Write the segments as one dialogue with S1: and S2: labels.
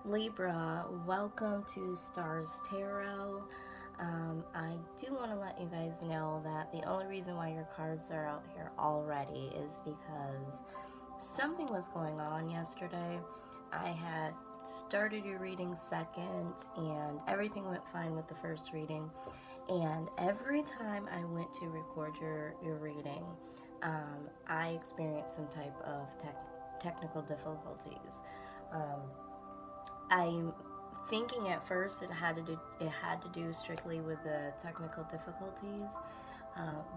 S1: Libra, welcome to Stars Tarot. I do want to let you guys know that the only reason why your cards are out here already is because something was going on yesterday. I had started your reading second, and everything went fine with the first reading. And every time I went to record your reading, I experienced some type of technical difficulties. I'm thinking at first it had to do strictly with the technical difficulties,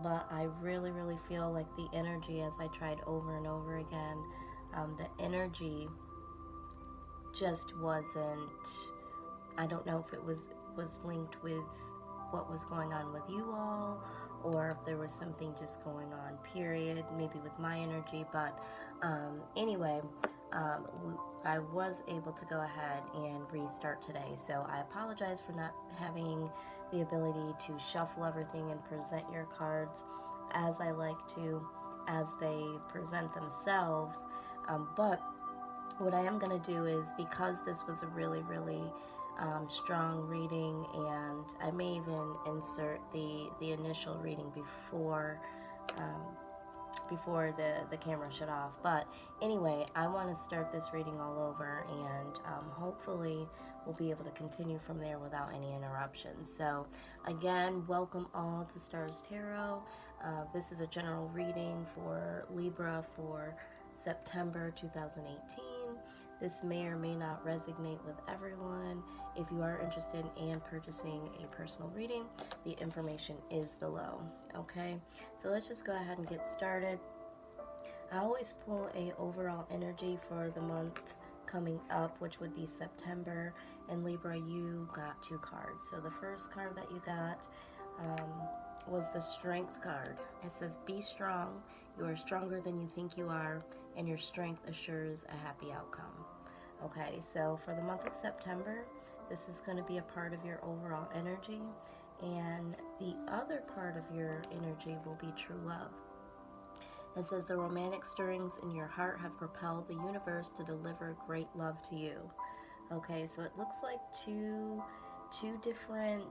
S1: but I really feel like the energy, as I tried over and over again, the energy just wasn't. I don't know if it was linked with what was going on with you all, or if there was something just going on, period, maybe with my energy. But anyway, I was able to go ahead and restart today. So I apologize for not having the ability to shuffle everything and present your cards as I like to, as they present themselves. But what I am going to do is, because this was a really strong reading, and I may even insert the initial reading before the camera shut off. But anyway, I want to start this reading all over, and hopefully we'll be able to continue from there without any interruptions. So again, welcome all to Stars Tarot. This is a general reading for Libra for September 2018. This may or may not resonate with everyone. If you are interested in purchasing a personal reading, the information is below. Okay, so let's just go ahead and get started. I always pull a overall energy for the month coming up, which would be September. And Libra, you got two cards. So the first card that you got was the Strength card. It says, be strong. You are stronger than you think you are, and your strength assures a happy outcome. Okay, so for the month of September, this is going to be a part of your overall energy, and the other part of your energy will be true love. It says, the romantic stirrings in your heart have propelled the universe to deliver great love to you. Okay, so it looks like two different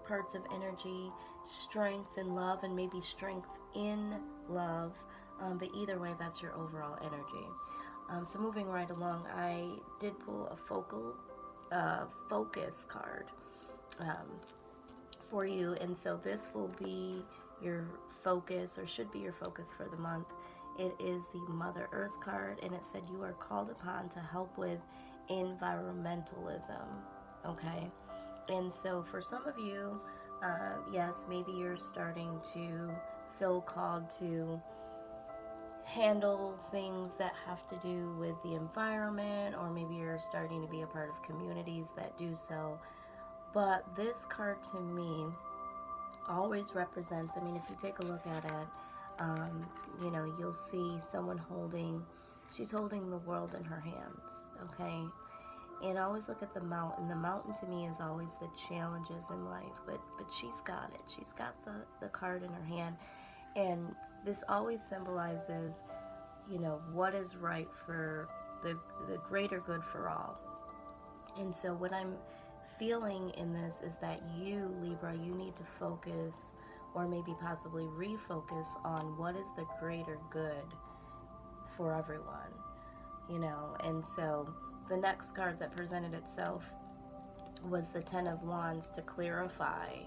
S1: parts of energy, strength and love, and maybe strength in love, but either way, that's your overall energy. So moving right along, I did pull a focus card for you, and so this will be your focus, or should be your focus for the month. It is the Mother Earth card, and it said you are called upon to help with environmentalism. Okay, and so for some of you, yes, maybe you're starting to feel called to handle things that have to do with the environment, or maybe you're starting to be a part of communities that do so. But this card to me always represents, I mean, if you take a look at it, you'll see someone she's holding the world in her hands, okay? And I always look at the mountain. The mountain to me is always the challenges in life, but she's got it. She's got the card in her hand. And this always symbolizes, what is right for the greater good for all. And so what I'm feeling in this is that you, Libra, you need to focus, or maybe possibly refocus on what is the greater good for everyone, And so the next card that presented itself was the Ten of Wands to clarify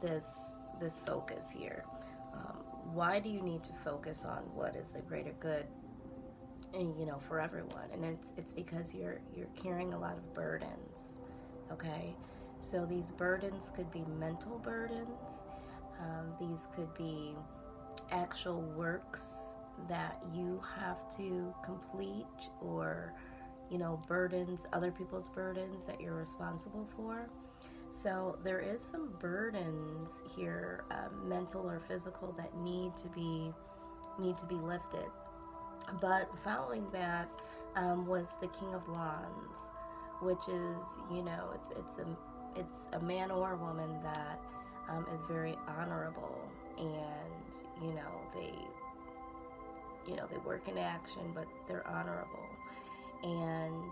S1: this focus here. Why do you need to focus on what is the greater good, and for everyone? And it's because you're carrying a lot of burdens. Okay, so these burdens could be mental burdens. These could be actual works that you have to complete, or burdens, other people's burdens that you're responsible for. So there is some burdens here, mental or physical, that need to be lifted. But following that was the King of Wands, which is, it's a man or a woman that is very honorable, and they work in action, but they're honorable. And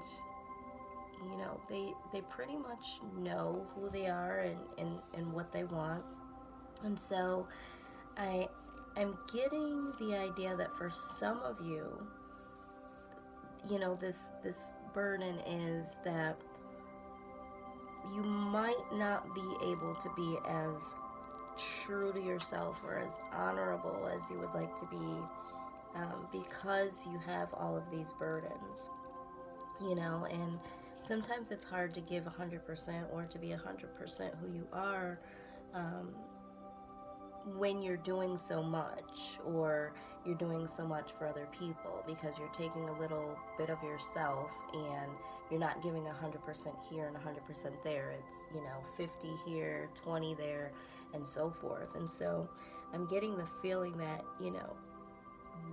S1: You know, they pretty much know who they are and what they want. And so I'm getting the idea that for some of you, you know, this burden is that you might not be able to be as true to yourself or as honorable as you would like to be, because you have all of these burdens, you know. And sometimes it's hard to give 100% or to be 100% who you are, when you're doing so much, or you're doing so much for other people, because you're taking a little bit of yourself and you're not giving 100% here and 100% there. It's, you know, 50 here, 20 there, and so forth. And so I'm getting the feeling that, you know,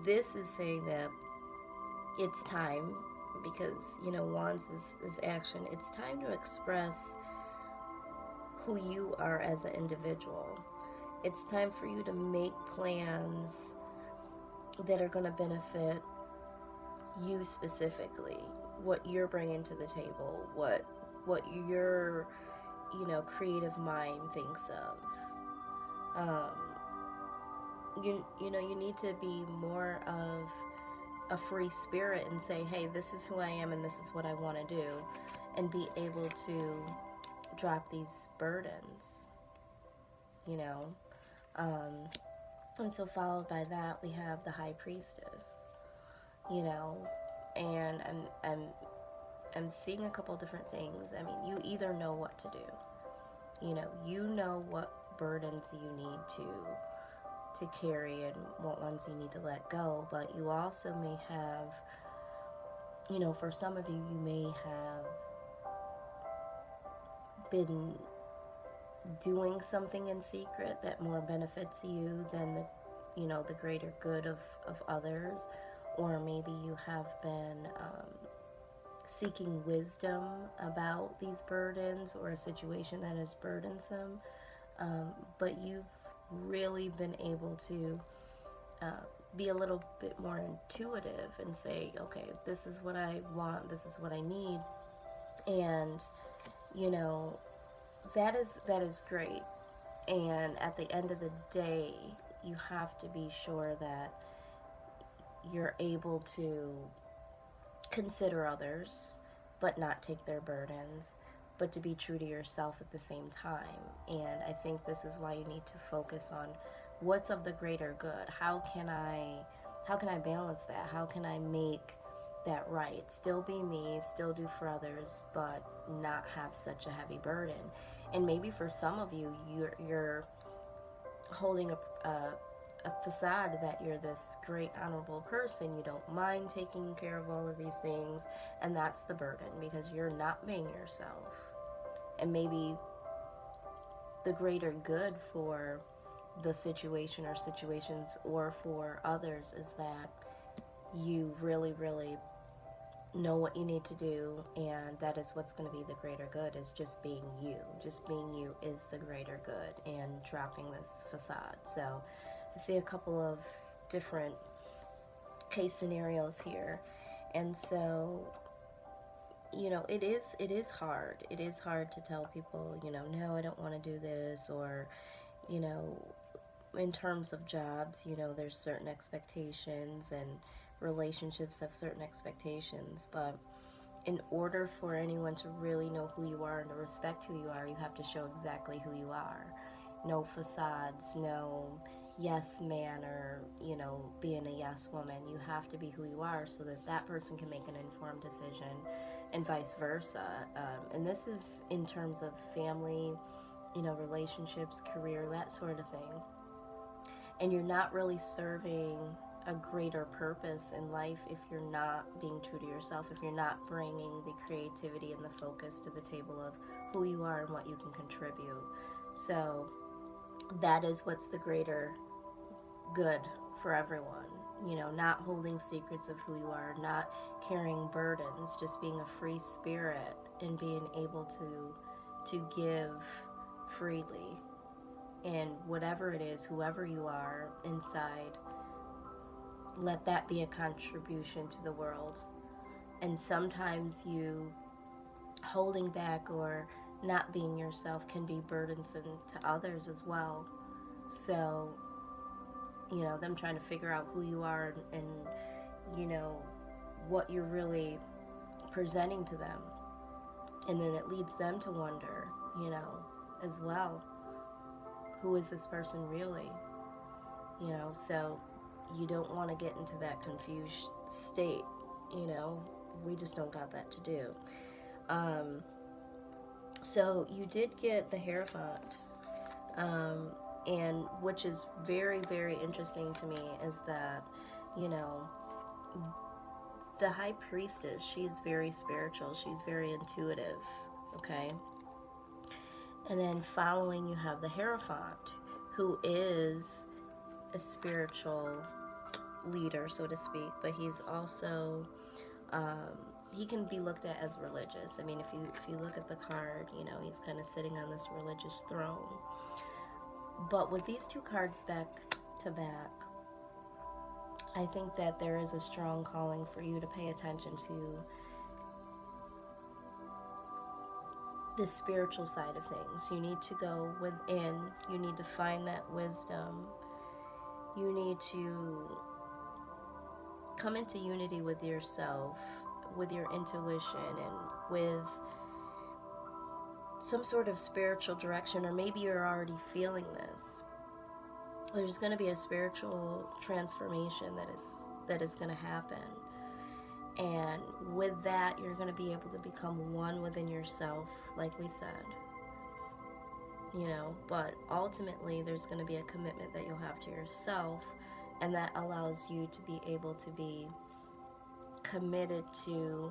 S1: this is saying that it's time, because, you know, wands is action. It's time to express who you are as an individual. It's time for you to make plans that are going to benefit you specifically, what you're bringing to the table, what your, you know, creative mind thinks of. You know, you need to be more of a free spirit and say, hey, this is who I am and this is what I want to do, and be able to drop these burdens, you know. And so followed by that, we have the High Priestess, you know. And I'm seeing a couple different things. I mean, you either know what to do, you know what burdens you need to carry and what ones you need to let go, but you also may have, for some of you, you may have been doing something in secret that more benefits you than the greater good of others. Or maybe you have been seeking wisdom about these burdens or a situation that is burdensome, but you've really been able to be a little bit more intuitive and say, okay, this is what I want, this is what I need. And that is great. And at the end of the day, you have to be sure that you're able to consider others, but not take their burdens, but to be true to yourself at the same time. And I think this is why you need to focus on what's of the greater good. How can I balance that? How can I make that right? Still be me, still do for others, but not have such a heavy burden. And maybe for some of you, you're holding a facade that you're this great, honorable person. You don't mind taking care of all of these things, and that's the burden, because you're not being yourself. And maybe the greater good for the situation or situations or for others is that you really, really know what you need to do, and that is what's going to be the greater good, is just being you. Just being you is the greater good, and dropping this facade. So I see a couple of different case scenarios here. And so, it is hard. It is hard to tell people, no, I don't want to do this. Or, in terms of jobs, there's certain expectations, and relationships have certain expectations. But in order for anyone to really know who you are and to respect who you are, you have to show exactly who you are. No facades, no yes man, or being a yes woman. You have to be who you are, so that that person can make an informed decision, and vice versa. And this is in terms of family, relationships, career, that sort of thing. And you're not really serving a greater purpose in life if you're not being true to yourself, if you're not bringing the creativity and the focus to the table of who you are and what you can contribute. So that is what's the greater good for everyone. Not holding secrets of who you are, not carrying burdens, just being a free spirit and being able to give freely. And whatever it is, whoever you are inside, let that be a contribution to the world. And sometimes you holding back or not being yourself can be burdensome to others as well. So, them trying to figure out who you are and what you're really presenting to them. And then it leads them to wonder, as well, who is this person really? So you don't want to get into that confused state, we just don't got that to do. So you did get the Hierophant, and which is very, very interesting to me is that, the High Priestess, she's very spiritual, she's very intuitive, okay? And then following you have the Hierophant, who is a spiritual leader, so to speak, but he's also, he can be looked at as religious. I mean, if you look at the card, he's kind of sitting on this religious throne. But with these two cards back to back, I think that there is a strong calling for you to pay attention to the spiritual side of things. You need to go within. You need to find that wisdom. You need to come into unity with yourself, with your intuition, and with some sort of spiritual direction, or maybe you're already feeling this. There's going to be a spiritual transformation that is going to happen. And with that, you're going to be able to become one within yourself, like we said. But ultimately, there's going to be a commitment that you'll have to yourself, and that allows you to be able to be committed to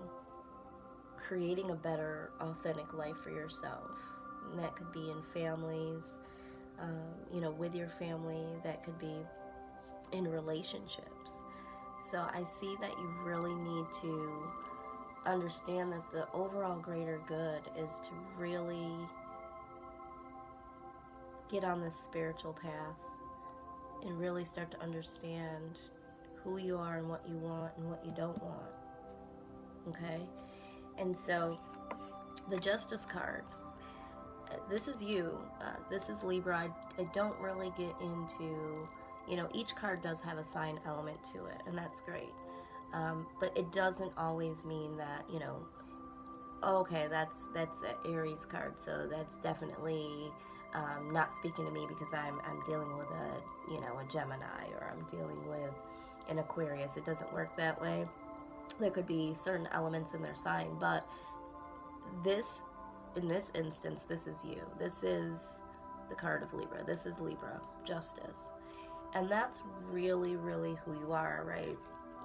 S1: creating a better, authentic life for yourself. And that could be in families, with your family. That could be in relationships. So I see that you really need to understand that the overall greater good is to really get on this spiritual path and really start to understand who you are and what you want and what you don't want. Okay? And so the Justice card, this is you. This is Libra. I don't really get into, each card does have a sign element to it, and that's great. But it doesn't always mean that, okay, that's an Aries card, so that's definitely not speaking to me because I'm dealing with a Gemini, or I'm dealing with an Aquarius. It doesn't work that way. There could be certain elements in their sign, but in this instance, this is you. This is the card of Libra. This is Libra, Justice. And that's really, really who you are, right?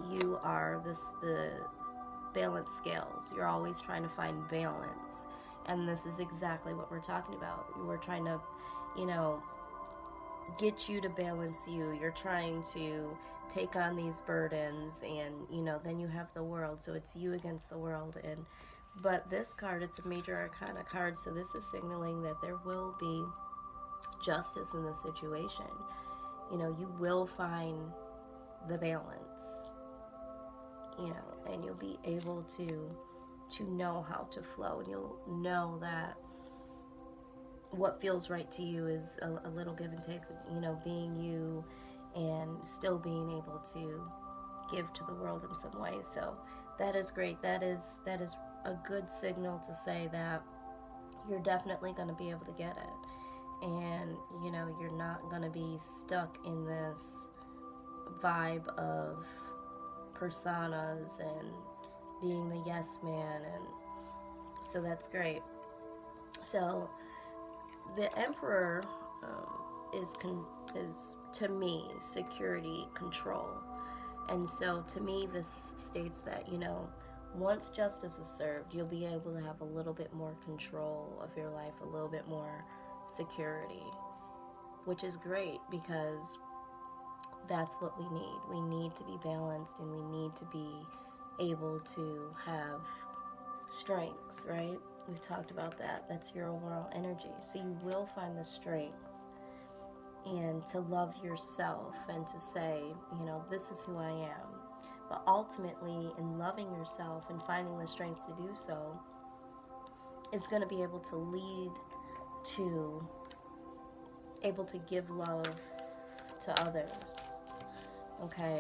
S1: You are the balanced scales. You're always trying to find balance. And this is exactly what we're talking about. We're trying to, get you to balance you. You're trying to take on these burdens, and, then you have the world. So it's you against the world. But this card, it's a major arcana card, so this is signaling that there will be justice in this situation. You will find the balance, and you'll be able to know how to flow, and you'll know that what feels right to you is a little give and take, being you and still being able to give to the world in some way. So that is great. That is a good signal to say that you're definitely going to be able to get it. And, you're not going to be stuck in this vibe of personas and being the yes man. And so that's great. So the Emperor is to me security, control. And so to me, this states that, once justice is served, you'll be able to have a little bit more control of your life, a little bit more security, which is great because that's what we need. We need to be balanced, and we need to be able to have strength, right? We've talked about that. That's your overall energy. So you will find the strength and to love yourself and to say, this is who I am. But ultimately, in loving yourself and finding the strength to do so, is going to be able to lead to able to give love to others. Okay.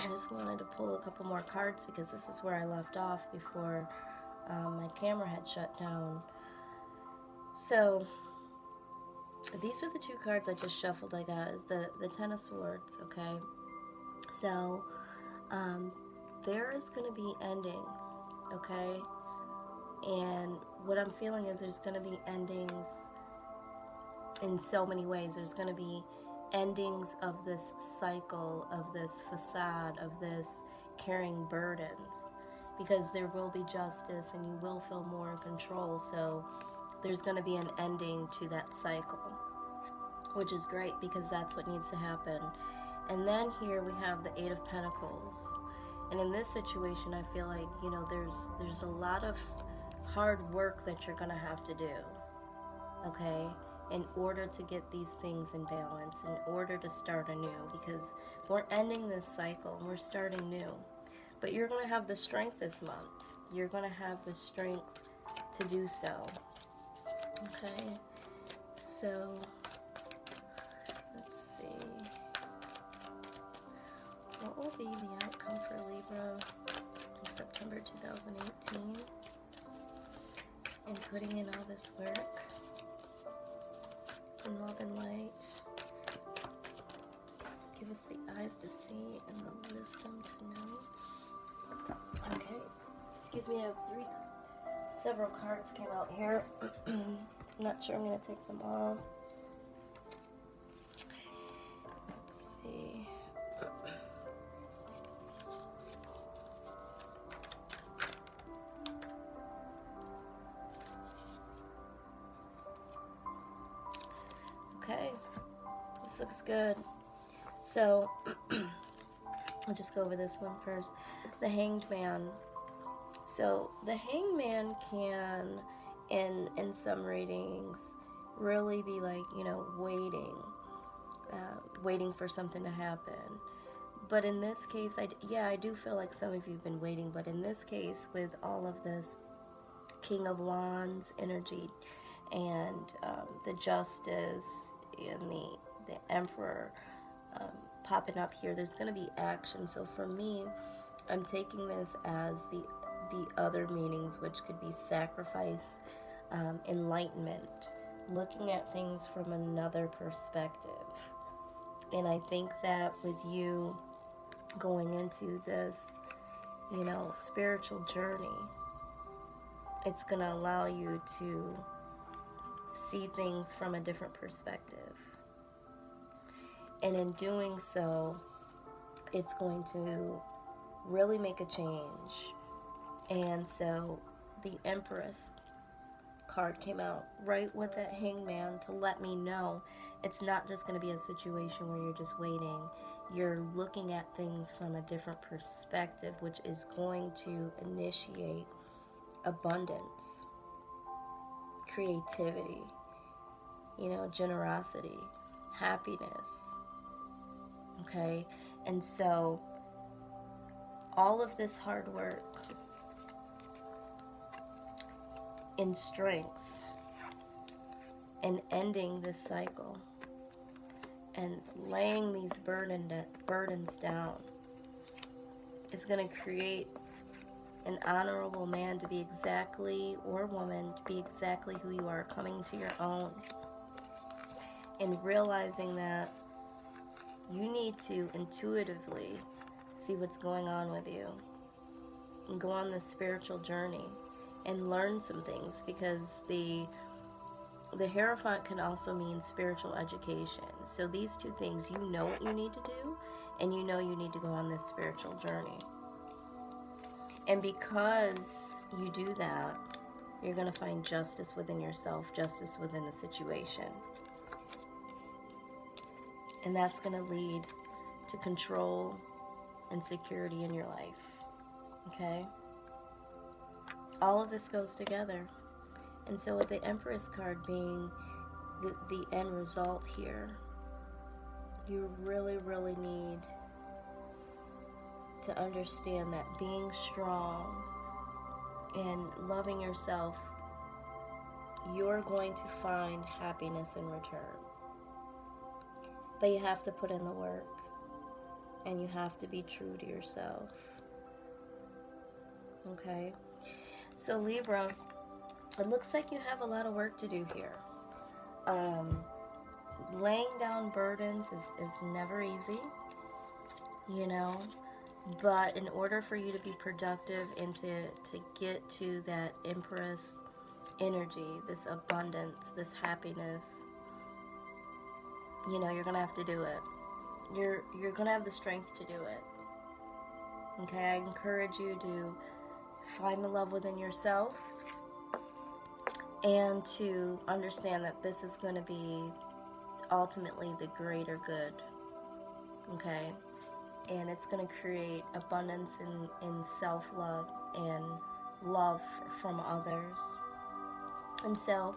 S1: I just wanted to pull a couple more cards because this is where I left off before my camera had shut down. So these are the two cards I just shuffled. I got is the Ten of Swords. Okay. So there is going to be endings. Okay. And what I'm feeling is there's going to be endings in so many ways. There's going to be endings of this cycle, of this facade, of this carrying burdens, because there will be justice and you will feel more in control. So there's going to be an ending to that cycle, which is great because that's what needs to happen. And then here we have the Eight of Pentacles. And in this situation, I feel like, you know, there's a lot of hard work that you're going to have to do, okay, in order to get these things in balance, in order to start anew, because we're ending this cycle and we're starting new. But you're going to have the strength this month. You're going to have the strength to do so. Okay, so let's see. What will be the outcome for Libra in September 2018? And putting in all this work in love and light. Give us the eyes to see and the wisdom to know. Okay, excuse me, I have several cards came out here. I'm not sure I'm going to take them all. Let's see. Okay, this looks good. So, I'll just go over this one first. The Hanged Man. So, the Hanged Man can, in some readings, really be like, you know, waiting for something to happen. But in this case, I do feel like some of you have been waiting, but in this case, with all of this King of Wands energy, and the Justice and the Emperor popping up here, there's going to be action. So for me, I'm taking this as the other meanings, which could be sacrifice, enlightenment, looking at things from another perspective. And I think that with you going into this, you know, spiritual journey, it's going to allow you to see things from a different perspective. And in doing so, it's going to really make a change. And so the Empress card came out right with that Hangman to let me know it's not just going to be a situation where you're just waiting. You're looking at things from a different perspective, which is going to initiate abundance, creativity, you know, generosity, happiness. Okay? And so all of this hard work in strength and ending this cycle and laying these burdens down is going to create an honorable man to be exactly, or woman to be exactly who you are, coming to your own and realizing that you need to intuitively see what's going on with you and go on this spiritual journey and learn some things, because the Hierophant can also mean spiritual education. So these two things, you know what you need to do, and you know you need to go on this spiritual journey. And because you do that, you're going to find justice within yourself, justice within the situation. And that's going to lead to control and security in your life. Okay? All of this goes together. And so with the Empress card being the end result here, you really, really need to understand that being strong and loving yourself, you're going to find happiness in return. But you have to put in the work, and you have to be true to yourself. Okay? So Libra, it looks like you have a lot of work to do here. Laying down burdens is never easy, you know, but in order for you to be productive and to get to that Empress energy, this abundance, this happiness, you know, you're gonna have to do it. You're gonna have the strength to do it. Okay, I encourage you to find the love within yourself and to understand that this is going to be ultimately the greater good. Okay, and it's going to create abundance in self-love and love from others. And so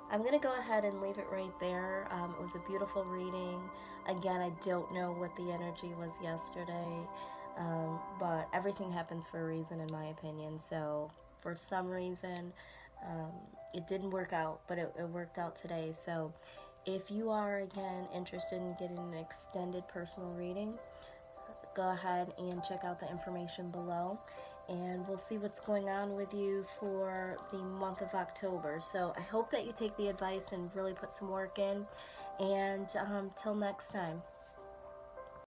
S1: I'm going to go ahead and leave it right there. It was a beautiful reading. Again, I don't know what the energy was yesterday, but everything happens for a reason, in my opinion. So for some reason, it didn't work out, but it worked out today. So if you are, again, interested in getting an extended personal reading, go ahead and check out the information below, and we'll see what's going on with you for the month of October. So I hope that you take the advice and really put some work in, and till next time.